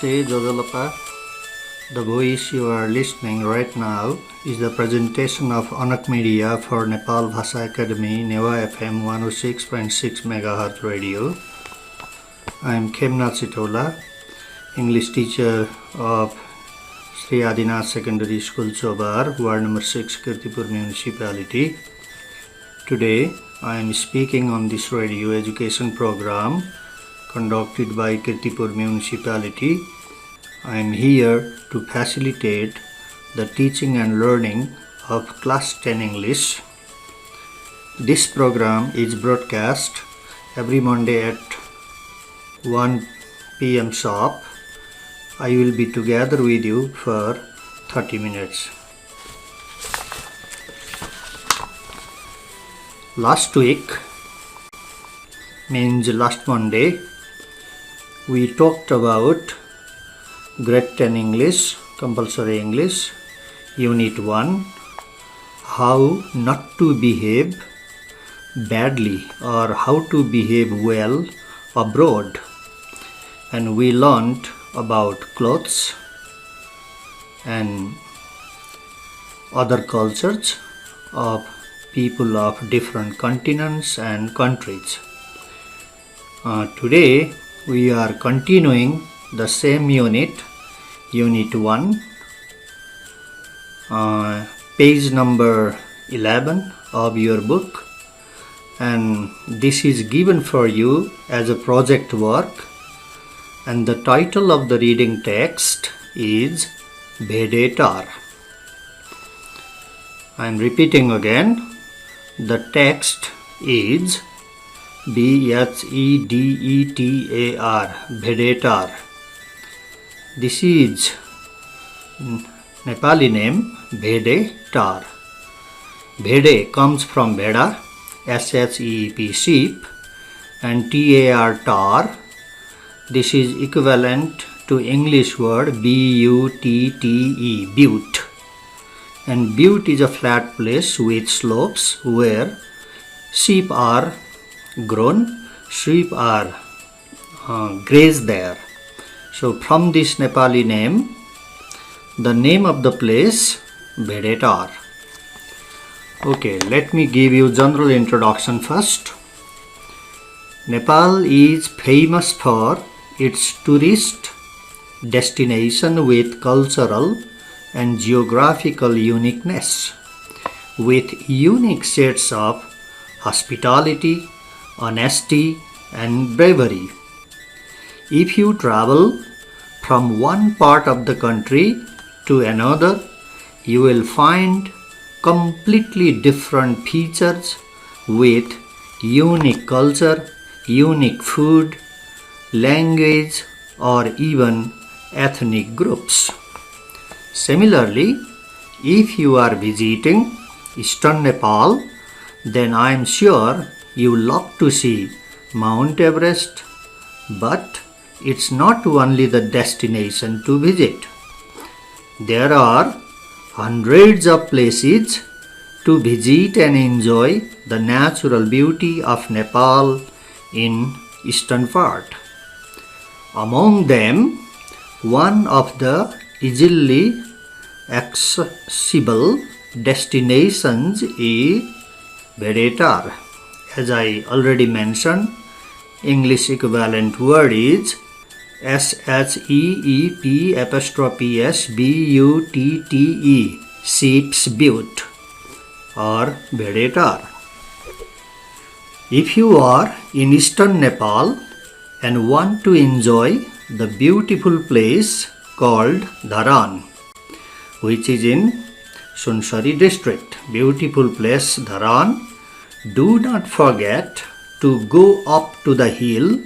Namaste, Jodalapa. The voice you are listening right now is the presentation of Anak Media for Nepal Bhasa Academy, Neva FM 106.6 MHz radio. I am Khemnath Sitola, English teacher of Sri Adinath Secondary School, Chobar, Ward number 6, Kirtipur Municipality. Today, I am speaking on this radio education program conducted by Kirtipur Municipality. I am here to facilitate the teaching and learning of Class 10 English. This program is broadcast every Monday at 1 p.m. sharp. I will be together with you for 30 minutes. Last week, means last Monday, we talked about Grade 10 English, Compulsory English, Unit 1, how not to behave badly or how to behave well abroad. And we learned about clothes and other cultures of people of different continents and countries. Today we are continuing the same unit, Unit 1, page number 11 of your book, and this is given for you as a project work, and the title of the reading text is Bhedetar. I am repeating again, the text is Bhedetar, Bhedetar. This is Nepali name Bhedetar. Bhede comes from Bheda, S-H-E-E-P, sheep, and T-A-R, tar. This is equivalent to English word B-U-T-T-E, butte. And butte is a flat place with slopes where sheep are grown, sheep are grazed there. So from this Nepali name, the name of the place, Bhedetar. Okay, let me give you general introduction first. Nepal is famous for its tourist destination with cultural and geographical uniqueness, with unique sets of hospitality, honesty, and bravery. If you travel from one part of the country to another, you will find completely different features with unique culture, unique food, language, or even ethnic groups. Similarly, if you are visiting Eastern Nepal, then I am sure you love to see Mount Everest, but it's not only the destination to visit. There are hundreds of places to visit and enjoy the natural beauty of Nepal in eastern part. Among them, one of the easily accessible destinations is Bhedetar. As I already mentioned, English equivalent word is S-H-E-E-P'-S-B-U-T-T-E, sheep's butte or Bhedetar. If you are in eastern Nepal and want to enjoy the beautiful place called Dharan, which is in Sunsari district, beautiful place Dharan, do not forget to go up to the hill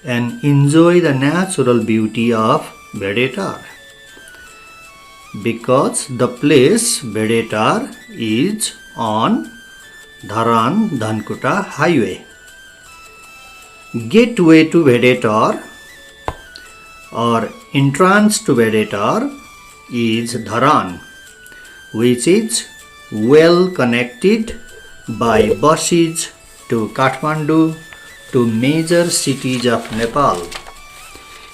and enjoy the natural beauty of Bhedetar, because the place Bhedetar is on Dharan-Dhankuta highway. Gateway to Bhedetar or entrance to Bhedetar is Dharan, which is well connected by buses to Kathmandu, to major cities of Nepal.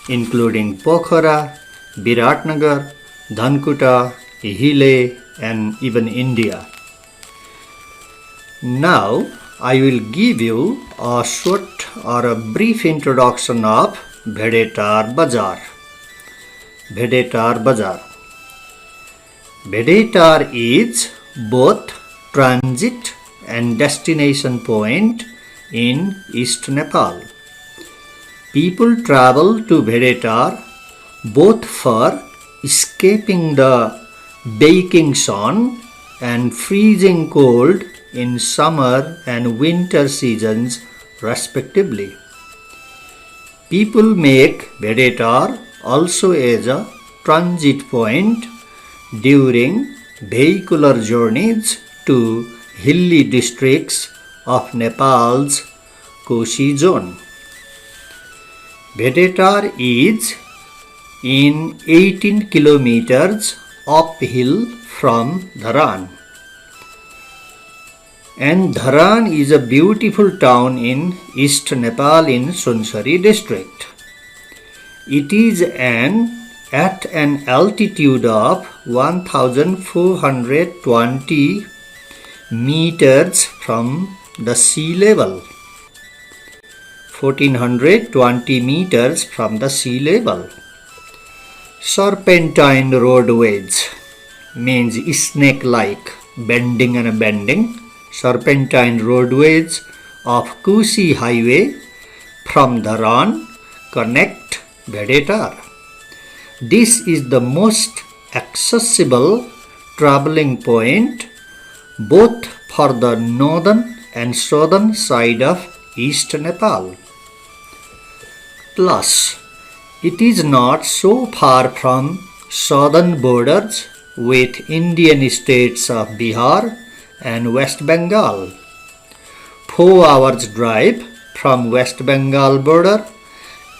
including Pokhara, Biratnagar, Dhankuta, Hile, and even India. Now, I will give you a short or a brief introduction of Bhedetar Bazar. Bhedetar Bazar. Bhedetar is both transit and destination point in East Nepal. People travel to Bhedetar both for escaping the baking sun and freezing cold in summer and winter seasons respectively. People make Bhedetar also as a transit point during vehicular journeys to hilly districts of Nepal's Koshi zone. Bhedetar is in 18 kilometers uphill from Dharan. And Dharan is a beautiful town in East Nepal in Sunsari district. It is at an altitude of 1420 meters from the sea level. 1420 meters from the sea level. Serpentine roadways means snake-like bending and bending. Serpentine roadways of Kusi highway from Dharan connect Bhedetar. This is the most accessible traveling point both for the northern and southern side of East Nepal. Plus, it is not so far from southern borders with Indian states of Bihar and West Bengal. 4 hours drive from West Bengal border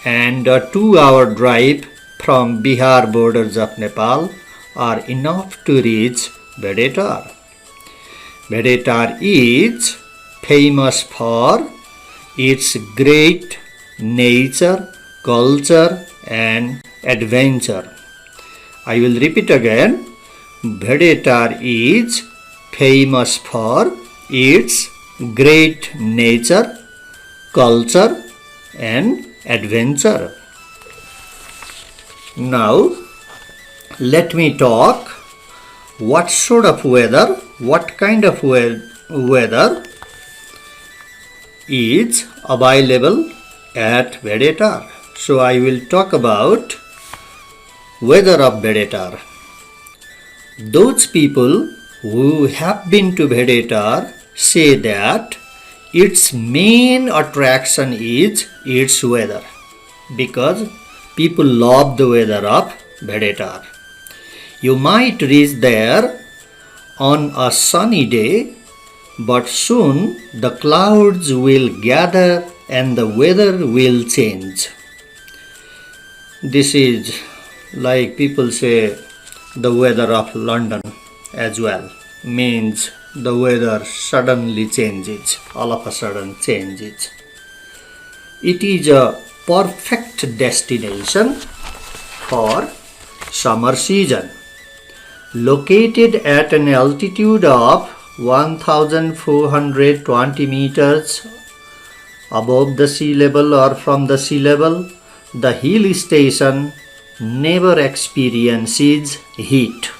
and a 2-hour drive from Bihar borders of Nepal are enough to reach Bhedetar. Bhedetar is famous for its great nature, culture and adventure. I will repeat again. Bhedetar is famous for its great nature, culture and adventure. Now, let me talk what kind of weather is available at Bhedetar. So I will talk about weather of Bhedetar. Those people who have been to Bhedetar say that its main attraction is its weather because people love the weather of Bhedetar. You might reach there on a sunny day, but soon the clouds will gather and the weather will change. This is like people say the weather of London as well, means the weather suddenly changes, all of a sudden changes. It is a perfect destination for summer season. Located at an altitude of 1420 meters above the sea level or from the sea level, the hill station never experiences heat.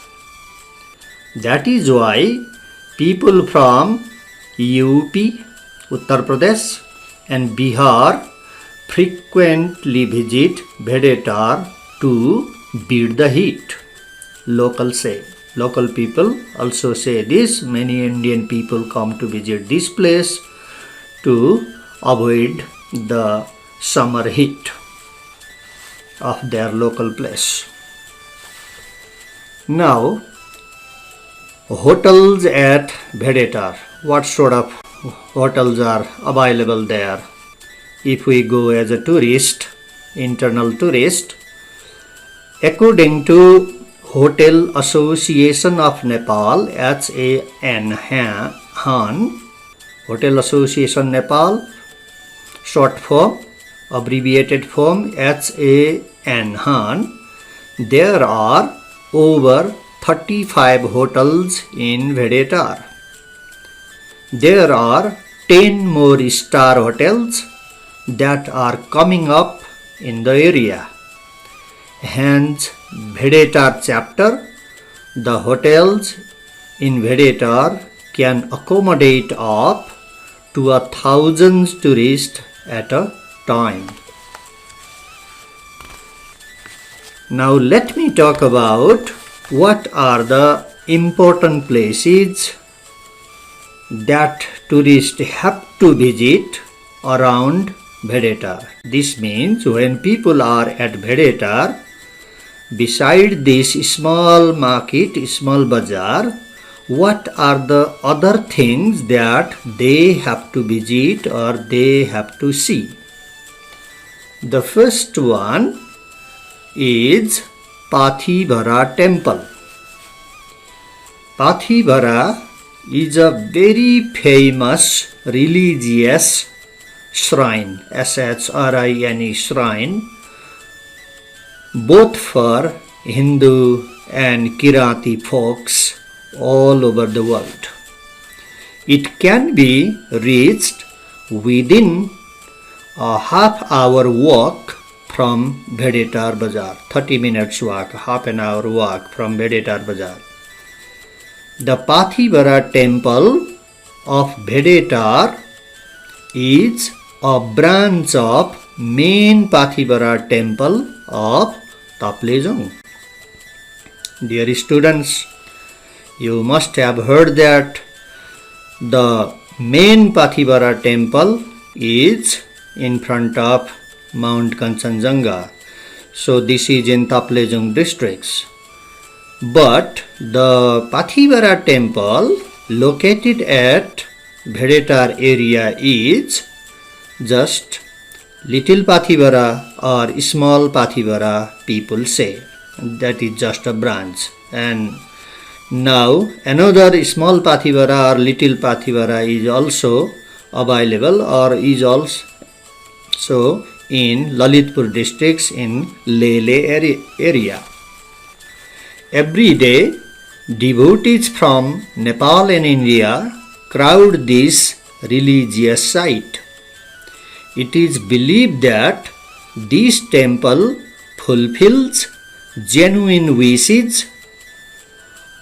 That is why people from UP, Uttar Pradesh and Bihar frequently visit Bhedetar to beat the heat. Local people also say this. Many Indian people come to visit this place to avoid the summer heat of their local place. Now, hotels at Bhedetar. What sort of hotels are available there? If we go as a tourist, internal tourist, according to Hotel Association of Nepal, HAN, Hotel Association Nepal, short form, abbreviated form HANHAN, and Han, there are over 35 hotels in Vedetar. There are 10 more star hotels that are coming up in the area. Hence, Vedetar chapter, the hotels in Vedetar can accommodate up to 1,000 tourists at a time. Now let me talk about what are the important places that tourists have to visit around Vedetar. This means when people are at Vedetar, beside this small market, small bazaar, what are the other things that they have to visit or they have to see? The first one is Pathivara temple. Pathivara is a very famous religious shrine, SHRINE shrine, both for Hindu and Kirati folks all over the world. It can be reached within a half-hour walk from Vedetar Bazaar, 30 minutes walk, half an hour walk from Vedetar Bazaar. The Pathivara temple of Vedetar is a branch of main Pathivara temple of Taplejung. Dear students, you must have heard that the main Pathivara temple is in front of Mount Kanchenjunga. So this is in Taplejung districts. But the Pathivara temple located at Vedetar area is just Little Pathivara or Small Pathivara, people say. That is just a branch. And now another Small Pathivara or Little Pathivara is also available or is also in Lalitpur districts in Lele area. Every day, devotees from Nepal and India crowd this religious site. It is believed that this temple fulfills genuine wishes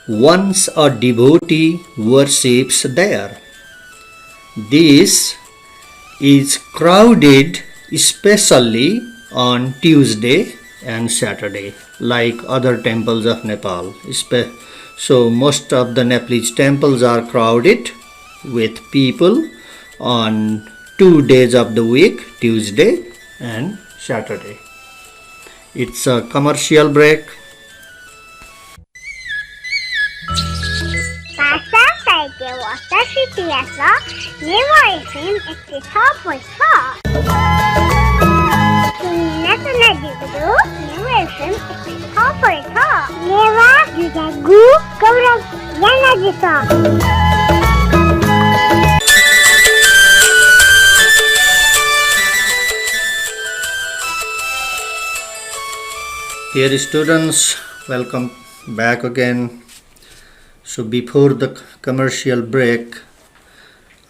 once a devotee worships there. This is crowded especially on Tuesday and Saturday, like other temples of Nepal. So most of the Nepalese temples are crowded with people on 2 days of the week, Tuesday and Saturday. It's a commercial break. Dear students, welcome back again. So before the commercial break,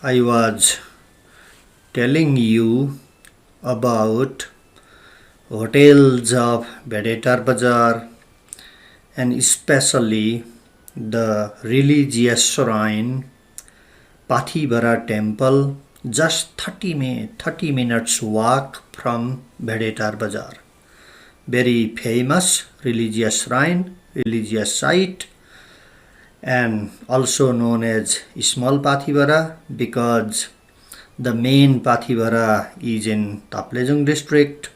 I was telling you about hotels of Vedetar Bazaar and especially the religious shrine Pathivara temple, just 30 minutes walk from Vedetar Bazaar. Very famous religious shrine, religious site, and also known as Small Pathivara because the main Pathivara is in Taplejung district.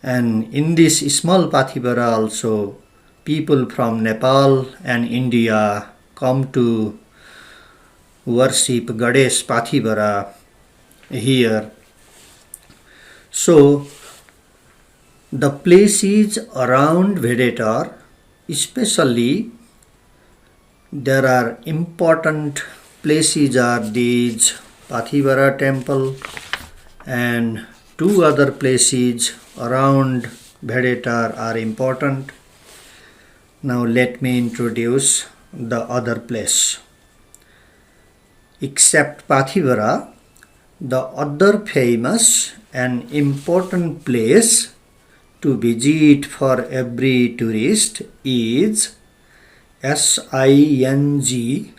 And in this Small Pathivara also people from Nepal and India come to worship Ganesh Pathivara here. So the places around Vedetar, especially there are important places are these Pathivara temple and two other places around Bhedetar are important. Now let me introduce the other place. Except Pathivara, the other famous and important place to visit for every tourist is Singsuwa,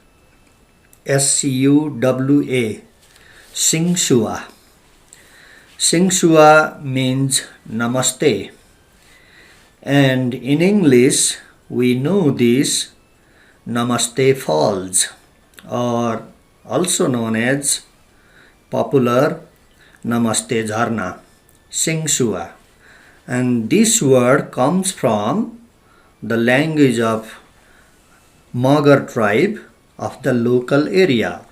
Singsuwa. Singsuwa means Namaste, and in English we know this Namaste Falls, or also known as popular Namaste Jharna, Singsuwa. And this word comes from the language of Magar tribe of the local area.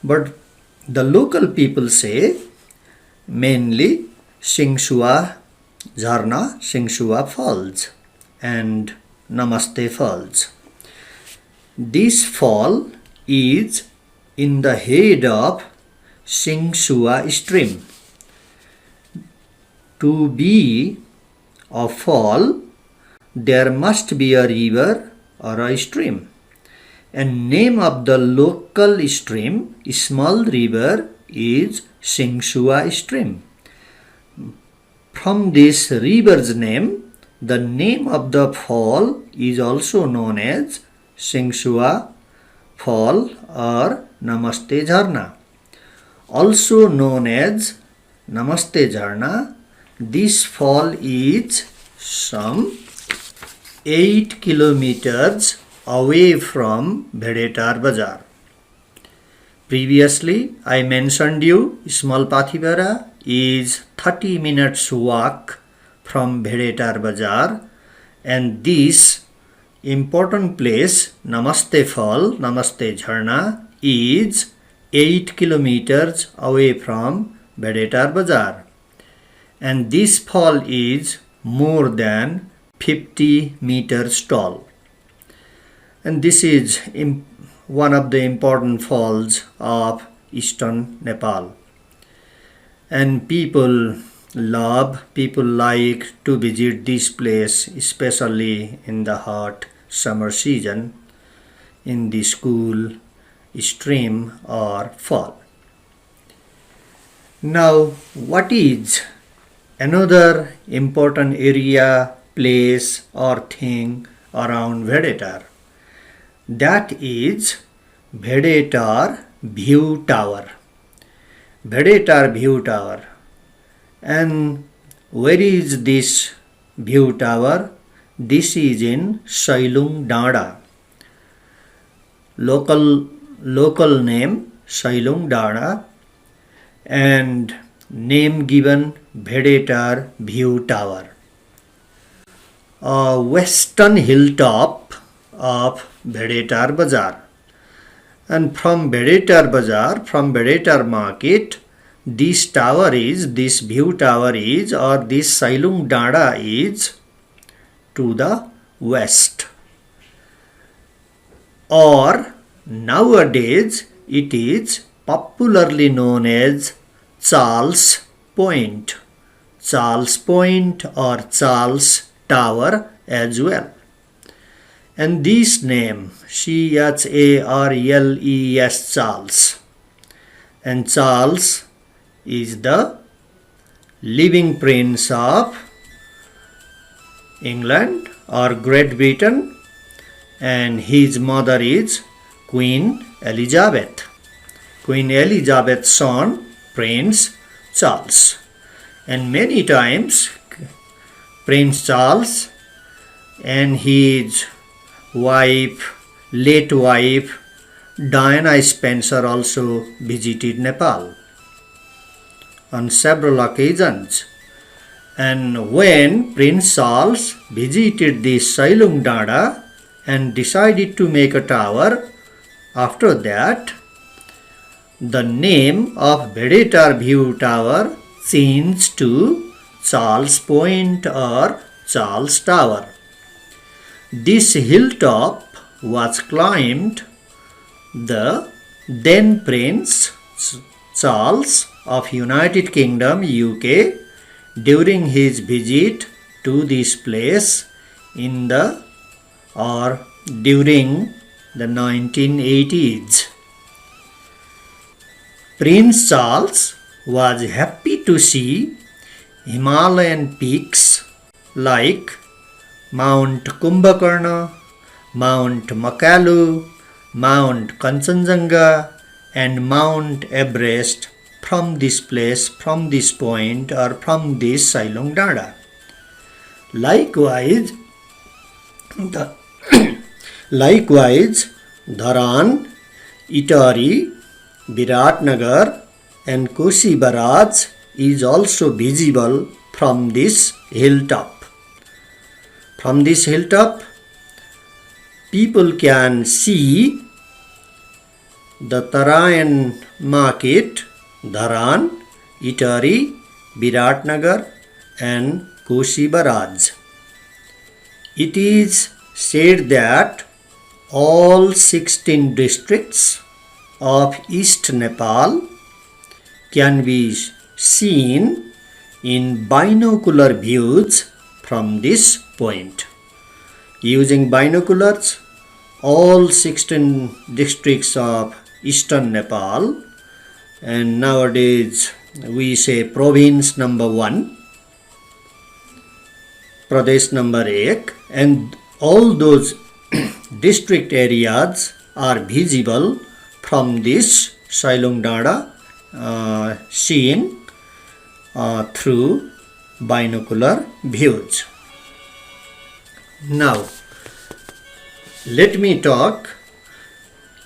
But the local people say mainly Singsuwa Jharna, Singsuwa Falls and Namaste Falls. This fall is in the head of Singsuwa stream. To be a fall, there must be a river or a stream. And name of the local stream, small river, is Singsuwa stream. From this river's name, the name of the fall is also known as Singsuwa Fall or Namaste Jharna. Also known as Namaste Jharna, this fall is some 8 kilometers away from Bhedetar Bazar. Previously, I mentioned you Small Pathivara is 30 minutes walk from Bhedetar Bazar, and this important place Namaste Fall, Namaste Jharna is 8 kilometers away from Bhedetar Bazar, and this fall is more than 50 meters tall. And this is one of the important falls of eastern Nepal. And people like to visit this place, especially in the hot summer season, in the cool stream or fall. Now, what is another important area, place or thing around Bhedetar? That is Bhedetar View Tower. Bhedetar View Tower. And where is this view tower? This is in Sailung Dada. Local name Sailung Dada, and name given Bhedetar View Tower. A western hilltop of Bhedetar Bazar. And from Bhedetar Bazar, from Bhedetar market, this view tower is, or this Sailung Dada is to the west. Or nowadays it is popularly known as Charles Point. Charles Point or Charles Tower as well. And this name, Charles, Charles. And Charles is the living prince of England or Great Britain, and his mother is Queen Elizabeth. Queen Elizabeth's son, Prince Charles. And many times Prince Charles and his late wife Diana Spencer also visited Nepal on several occasions. And when Prince Charles visited the Sailung Dada and decided to make a tower, after that the name of Bhedetar View Tower changed to Charles Point or Charles Tower. This hilltop was climbed the then Prince Charles of United Kingdom UK during his visit to this place in the or during the 1980s. Prince Charles was happy to see Himalayan peaks like Mount Kumbhakarna, Mount Makalu, Mount Kanchenjunga and Mount Everest from this place, from this point or from this Sailung Dada. Likewise, Dharan, Itari, Viratnagar and Kosi Barrage is also visible from this hilltop. From this hilltop, people can see the Tarayan market, Dharan, Itari, Viratnagar and Kosi Barrage. It is said that all 16 districts of East Nepal can be seen in binocular views from this point. Using binoculars, all 16 districts of Eastern Nepal, and nowadays we say province number 1, Pradesh number 1, and all those district areas are visible from this Sailung Dada seen through binocular views. Now, let me talk.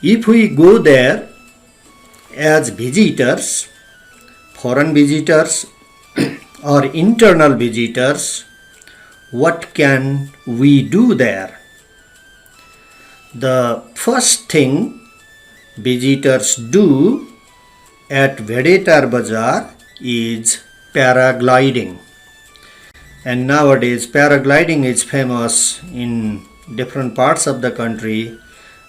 If we go there as visitors, foreign visitors or internal visitors, what can we do there? The first thing visitors do at Vedetar Bazaar is paragliding. And nowadays paragliding is famous in different parts of the country,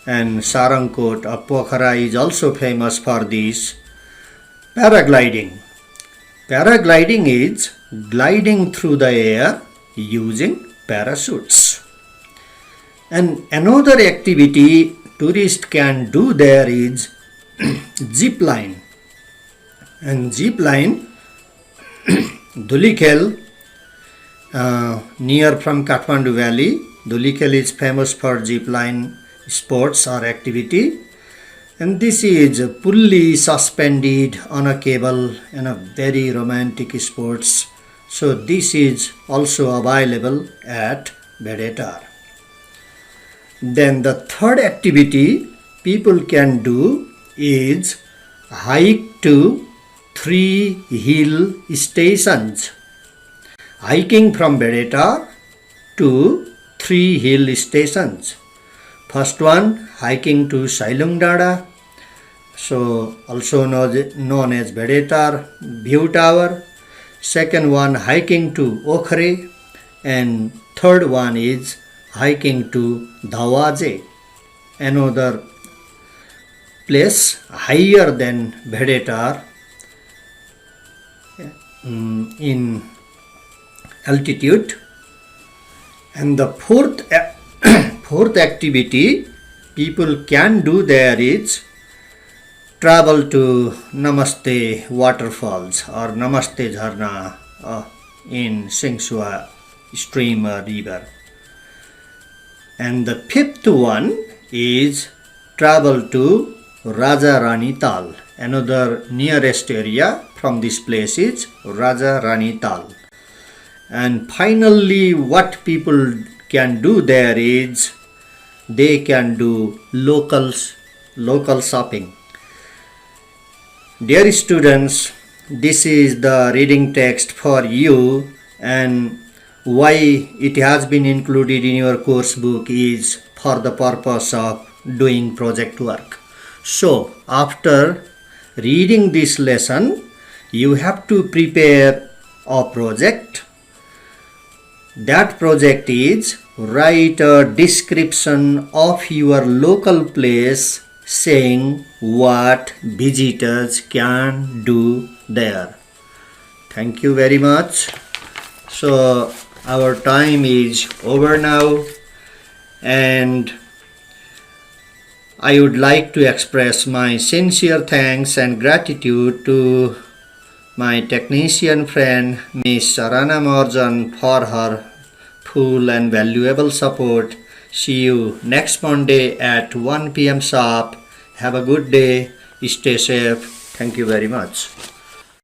and Sarangkot of Pokhara is also famous for this paragliding. Paragliding is gliding through the air using parachutes. And another activity tourists can do there is zip line. And zip line, Dhulikhel, near from Kathmandu Valley, Dhulikhel is famous for zip line sports or activity. And this is fully suspended on a cable and a very romantic sports. So this is also available at Vedetar. Then the third activity people can do is hike to 3 hill stations. Hiking from Vedetar to 3 hill stations. First one, hiking to Sailung Dada, so also known as Vedetar View Tower. Second one, hiking to Okhre, and third one is hiking to Dhawaje, another place higher than Vedetar in altitude. And the fourth activity people can do there is travel to Namaste waterfalls or Namaste Jharna in Singsua stream or river. And the fifth one is travel to Raja Rani Tal. Another nearest area from this place is Raja Rani Tal. And finally, what people can do there is they can do local shopping. Dear students, this is the reading text for you, and why it has been included in your course book is for the purpose of doing project work. So after reading this lesson, you have to prepare a project. That project is write a description of your local place saying what visitors can do there. Thank you very much. So Our time is over now, and I would like to express my sincere thanks and gratitude to my technician friend Miss Sarana Morjan for her full and valuable support. See you next Monday at 1 p.m. sharp. Have a good day. Stay safe. Thank you very much.